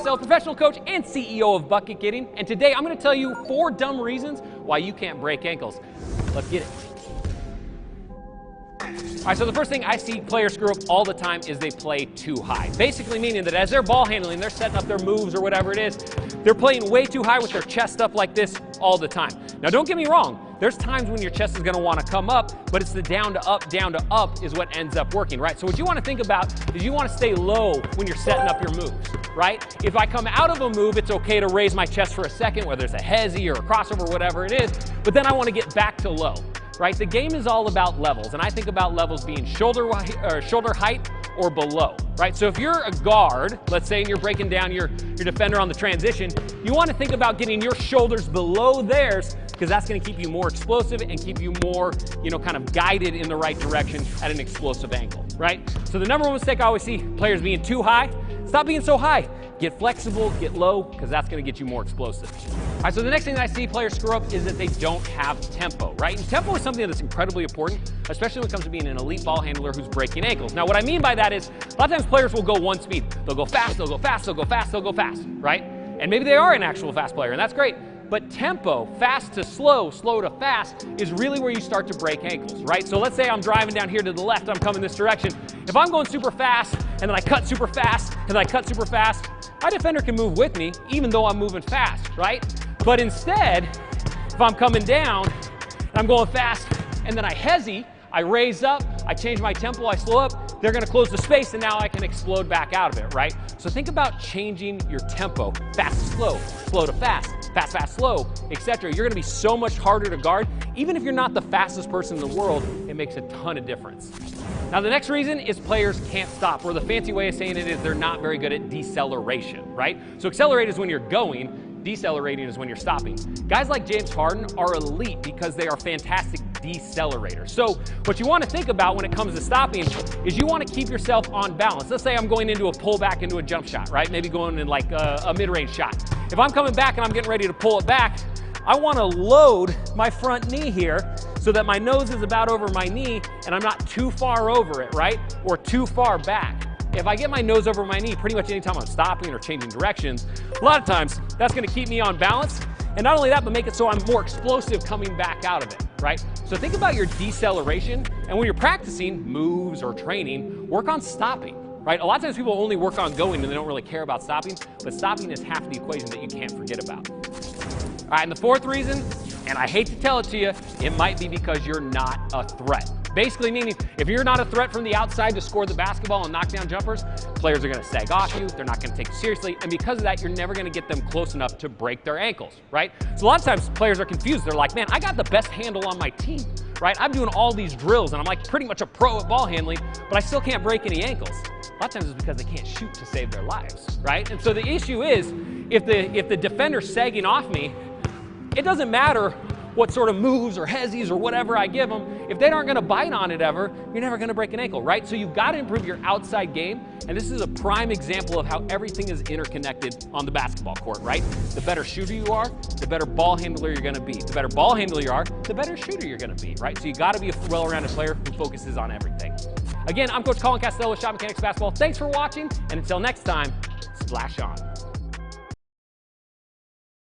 Costello, professional coach and CEO of Bucket Getting, and today I'm going to tell you 4 dumb reasons why you can't break ankles. Let's get it. All right, so the first thing I see players screw up all the time is they play too high. Basically meaning that as they're ball handling, they're setting up their moves or whatever it is, they're playing way too high with their chest up like this all the time. Now don't get me wrong, there's times when your chest is gonna wanna come up, but it's the down to up is what ends up working, right? So what you wanna think about is you wanna stay low when you're setting up your moves, right? If I come out of a move, it's okay to raise my chest for a second, whether it's a hezzy or a crossover, whatever it is, but then I wanna get back to low. Right? The game is all about levels, and I think about levels being shoulder height or below, right? So if you're a guard, let's say, and you're breaking down your defender on the transition, you want to think about getting your shoulders below theirs, because that's going to keep you more explosive and keep you more, kind of guided in the right direction at an explosive angle, right? So the number one mistake I always see players being too high, stop being so high. Get flexible, get low, because that's going to get you more explosive. All right, so the next thing that I see players screw up is that they don't have tempo, right? And tempo is something that's incredibly important, especially when it comes to being an elite ball handler who's breaking ankles. Now, what I mean by that is a lot of times players will go one speed. They'll go fast, they'll go fast, they'll go fast, they'll go fast, right? And maybe they are an actual fast player, and that's great. But tempo, fast to slow, slow to fast, is really where you start to break ankles, right? So let's say I'm driving down here to the left, I'm coming this direction. If I'm going super fast, and then I cut super fast, and then I cut super fast, my defender can move with me, even though I'm moving fast, right? But instead, if I'm coming down, and I'm going fast, and then I hezzy, I raise up, I change my tempo, I slow up, they're gonna close the space, and now I can explode back out of it, right? So think about changing your tempo, fast to slow, slow to fast, fast, fast, slow, etc. You're gonna be so much harder to guard. Even if you're not the fastest person in the world, it makes a ton of difference. Now the next reason is players can't stop, or the fancy way of saying it is they're not very good at deceleration, right? So accelerate is when you're going, decelerating is when you're stopping. Guys like James Harden are elite because they are fantastic decelerators. So what you want to think about when it comes to stopping is you want to keep yourself on balance. Let's say I'm going into a pullback into a jump shot, right? Maybe going in like a mid-range shot. If I'm coming back and I'm getting ready to pull it back, I want to load my front knee here so that my nose is about over my knee and I'm not too far over it, right? Or too far back. If I get my nose over my knee pretty much anytime I'm stopping or changing directions, a lot of times that's going to keep me on balance. And not only that, but make it so I'm more explosive coming back out of it, right? So think about your deceleration, and when you're practicing moves or training, work on stopping, right? A lot of times people only work on going and they don't really care about stopping, but stopping is half the equation that you can't forget about. All right, and the fourth reason, and I hate to tell it to you, it might be because you're not a threat. Basically meaning, if you're not a threat from the outside to score the basketball and knock down jumpers, players are gonna sag off you, they're not gonna take you seriously, and because of that, you're never gonna get them close enough to break their ankles, right? So a lot of times players are confused. They're like, man, I got the best handle on my team, right? I'm doing all these drills and I'm like pretty much a pro at ball handling, but I still can't break any ankles. A lot of times it's because they can't shoot to save their lives, right? And so the issue is, if the defender's sagging off me, it doesn't matter what sort of moves or hezzies or whatever I give them, if they aren't gonna bite on it ever, you're never gonna break an ankle, right? So you've gotta improve your outside game, and this is a prime example of how everything is interconnected on the basketball court, right? The better shooter you are, the better ball handler you're gonna be. The better ball handler you are, the better shooter you're gonna be, right? So you gotta be a well-rounded player who focuses on everything. Again, I'm Coach Colin Costello with Shot Mechanics Basketball. Thanks for watching, and until next time, splash on.